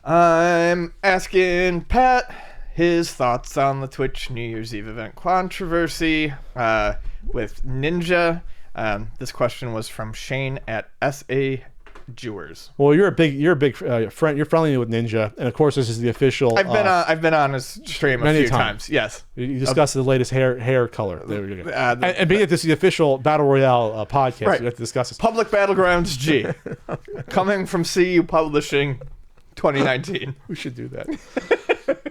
I'm asking Pat his thoughts on the Twitch New Year's Eve event controversy with Ninja. This question was from Shane at SA Jewers. Well, you're a big friend. You're friendly with Ninja, and of course, this is the official. I've been on his stream a few times. Yes, you discussed the latest hair color. There we go. And being that this is the official Battle Royale podcast, right. We have to discuss this. Public Battlegrounds G, coming from CU Publishing, 2019. We should do that.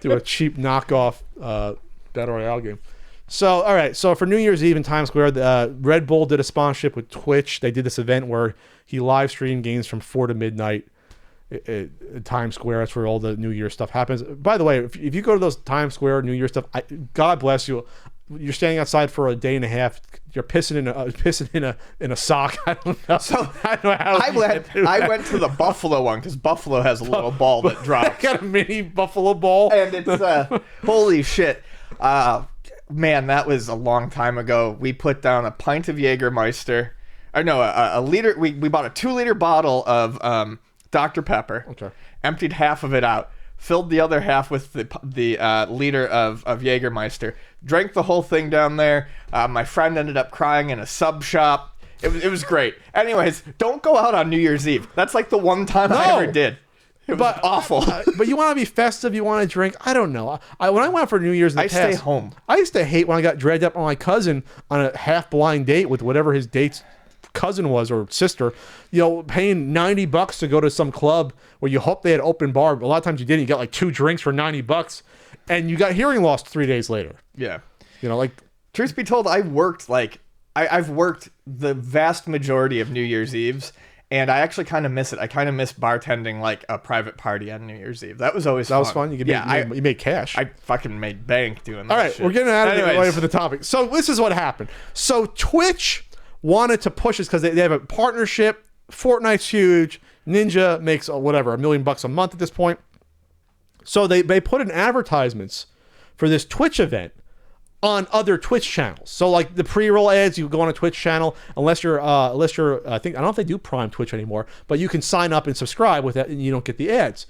Do a cheap knockoff Battle Royale game. So, all right. So for New Year's Eve in Times Square, Red Bull did a sponsorship with Twitch. They did this event where he live streamed games from 4 to midnight at Times Square. That's where all the New Year stuff happens. By the way, if you go to those Times Square New Year stuff, God bless you. You're standing outside for a day and a half. You're pissing in a sock. I don't know. So I don't know how I went to the Buffalo one because Buffalo has a little ball that drops. Got a mini Buffalo ball, and it's holy shit. Man, that was a long time ago. We put down a pint of Jägermeister. Or no, a liter. We bought a 2-liter bottle of Dr. Pepper. Okay. Emptied half of it out. Filled the other half with the liter of Jägermeister. Drank the whole thing down there. My friend ended up crying in a sub shop. It was great. Anyways, don't go out on New Year's Eve. That's like the one time I ever did. It was awful. But you want to be festive. You want to drink. I don't know. When I went for New Year's in the I past, stay home. I used to hate when I got dragged up on my cousin on a half-blind date with whatever his date's cousin was or sister, paying $90 to go to some club where you hope they had open bar. A lot of times you didn't. You got like 2 drinks for $90 and you got hearing loss 3 days later. Yeah. Truth be told, I've worked the vast majority of New Year's Eves, and I actually kind of miss it. I kind of miss bartending like a private party on New Year's Eve. That was always fun. That was fun. You made cash. I fucking made bank doing that. All right, shit. We're getting out of the way for the topic. So this is what happened. So Twitch wanted to push this because they have a partnership. Fortnite's huge. Ninja makes $1 million a month at this point. So they put in advertisements for this Twitch event on other Twitch channels. So like the pre-roll ads, you go on a Twitch channel, unless you're I don't know if they do Prime Twitch anymore, but you can sign up and subscribe with that and you don't get the ads.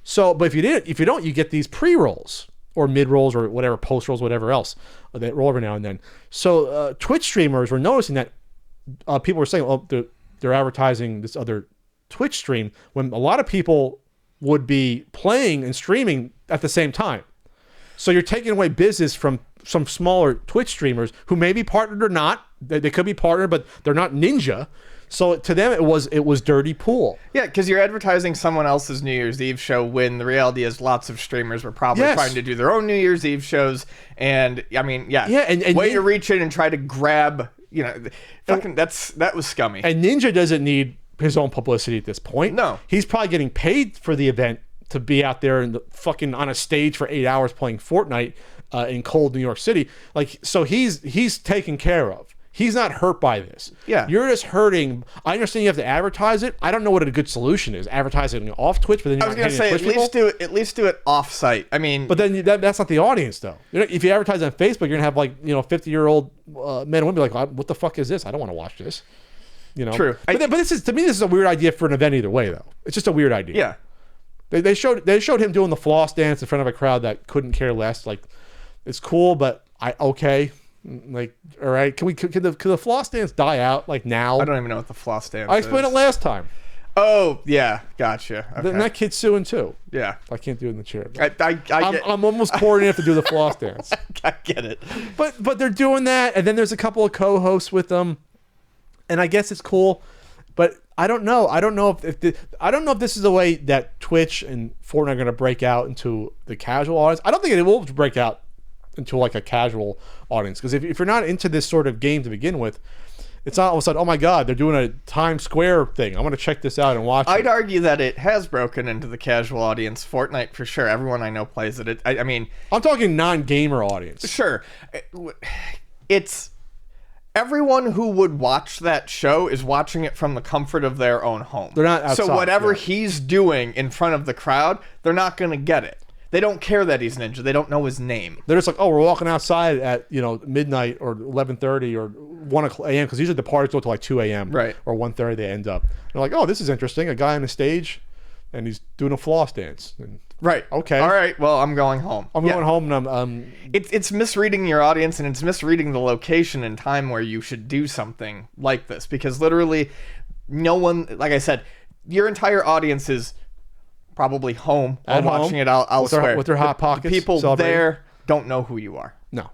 So, but if you don't, you get these pre-rolls or mid-rolls or whatever, post-rolls, whatever else that roll every now and then. So Twitch streamers were noticing that people were saying, oh, they're advertising this other Twitch stream when a lot of people would be playing and streaming at the same time. So you're taking away business from some smaller Twitch streamers who may be partnered or not. They could be partnered, but they're not Ninja. So to them, it was dirty pool. Yeah, because you're advertising someone else's New Year's Eve show when the reality is lots of streamers were probably trying to do their own New Year's Eve shows. And I mean, and way to reach in and try to grab, that was scummy. And Ninja doesn't need his own publicity at this point. No. He's probably getting paid for the event to be out there and on a stage for 8 hours playing Fortnite in cold New York City. So he's taken care of. He's not hurt by this. Yeah. You're just hurting. I understand you have to advertise it. I don't know what a good solution is. Advertising off Twitch, but then you're I was going to say, at least do it off-site. I mean... But then that's not the audience, though. If you advertise on Facebook, you're going to have 50-year-old men and women be like, what the fuck is this? I don't want to watch this. True. But this is a weird idea for an event either way, though. It's just a weird idea. Yeah. They showed him doing the floss dance in front of a crowd that couldn't care less. It's cool, but okay. All right, can the floss dance die out now? I don't even know what the floss dance I explained it last time. Oh, yeah, gotcha. Okay. Then that kid's suing too. Yeah. I can't do it in the chair. I'm almost pouring enough to do the floss dance. I get it. But they're doing that, and then there's a couple of co-hosts with them, and I guess it's cool, but I don't know. I don't know if this is the way that Twitch and Fortnite are going to break out into the casual audience. I don't think it will break out into a casual audience, because if you're not into this sort of game to begin with, it's not all of a sudden, oh my god, they're doing a Times Square thing, I'm going to check this out and watch I'd argue that it has broken into the casual audience. Fortnite for sure, everyone I know plays it. I mean, I'm talking non-gamer audience. Sure, it's everyone who would watch that show is watching it from the comfort of their own home. They're not outside. So whatever he's doing in front of the crowd, they're not going to get it. They don't care that he's Ninja. They don't know his name. They're just like, oh, we're walking outside at midnight or 11:30 or 1 a.m. because usually the parties go to 2 a.m. Right. Or 1:30 they end up. They're like, oh, this is interesting. A guy on the stage and he's doing a floss dance. And Right. Okay. All right. Well, I'm going home. I'm going home, and I'm It's misreading your audience, and it's misreading the location and time where you should do something like this, because literally no one, like I said, your entire audience is probably home or At home, watching it elsewhere. with their hot pockets, The people celebrating. there don't know who you are. No.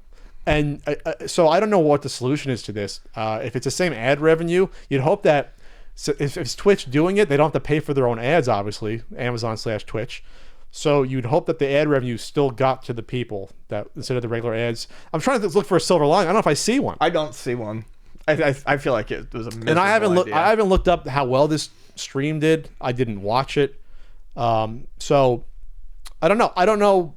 And so I don't know what the solution is to this. If it's the same ad revenue, you'd hope that if it's Twitch doing it, they don't have to pay for their own ads, obviously, Amazon/Twitch. So you'd hope that the ad revenue still got to the people that instead of the regular ads. I'm trying to look for a silver lining. I don't know if I see one. I don't see one. I feel like it was a miserable And I haven't looked. idea. I haven't looked up how well this stream did. I didn't watch it. So I don't know. I don't know.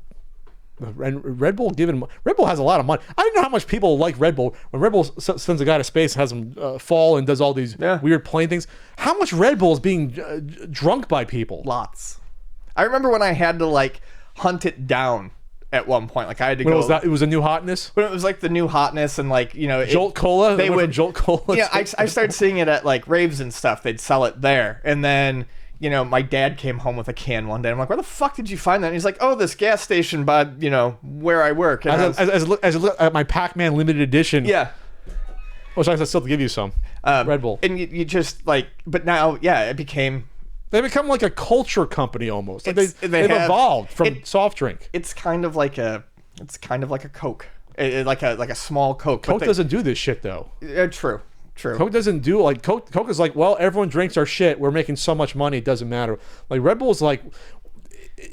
And Red Bull has a lot of money. I didn't know how much people like Red Bull. When Red Bull sends a guy to space, has him fall and does all these weird plane things. How much Red Bull is being drunk by people? Lots. I remember when I had to like hunt it down at one point. Like I had to When go. was that? It was a new hotness. When it was like the new hotness and like Jolt Cola. They It went would from Jolt Cola. Yeah, I started seeing it at like raves and stuff. They'd sell it there, and then my dad came home with a can one day. I'm like, where the fuck did you find that? And he's like, oh, this gas station by where I work. And As I look at my Pac-Man limited edition. yeah. Which I still have to give you some Red Bull. And you just like, but now, yeah, it became. They become like a culture company almost. Like they've have- evolved from soft drink. It's kind of like a Coke, like a small Coke. Coke doesn't do this shit though. True. Coke doesn't do like Coke is like, well, everyone drinks our shit. We're making so much money, it doesn't matter. Like Red Bull's like,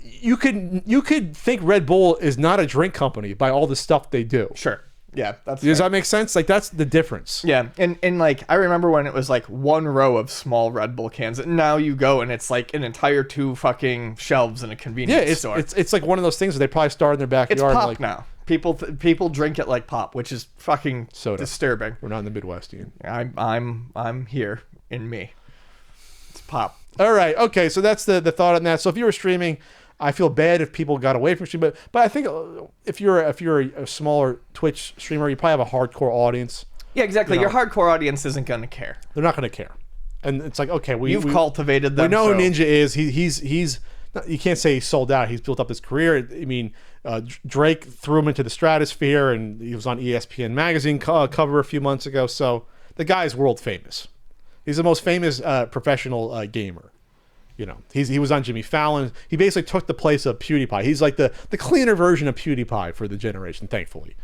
you could think Red Bull is not a drink company by all the stuff they do. Sure. Yeah, that's Does fair. that make sense? Like that's the difference. Yeah, and like I remember when it was like one row of small Red Bull cans, and now you go and it's like an entire 2 fucking shelves in a Yeah, convenience store. it's like one of those things where they probably start in their backyard. It's pop like, now. People drink it like pop, which is fucking Soda. disturbing. We're not in the Midwest, Ian. I'm here in me. It's pop. All right, okay, so that's the thought on that. So if you were streaming, I feel bad if people got away from streaming, but I think if you're a smaller Twitch streamer, you probably have a hardcore audience. Yeah, exactly. Your hardcore audience isn't going to care. They're not going to care, and it's like, okay, You've cultivated them. We know so. who Ninja is. He's you can't say he's sold out. He's built up his career. I mean, Drake threw him into the stratosphere, and he was on ESPN magazine cover a few months ago. So the guy is world famous. He's the most famous professional gamer. He was on Jimmy Fallon. He basically took the place of PewDiePie. He's like the cleaner version of PewDiePie for the generation, thankfully.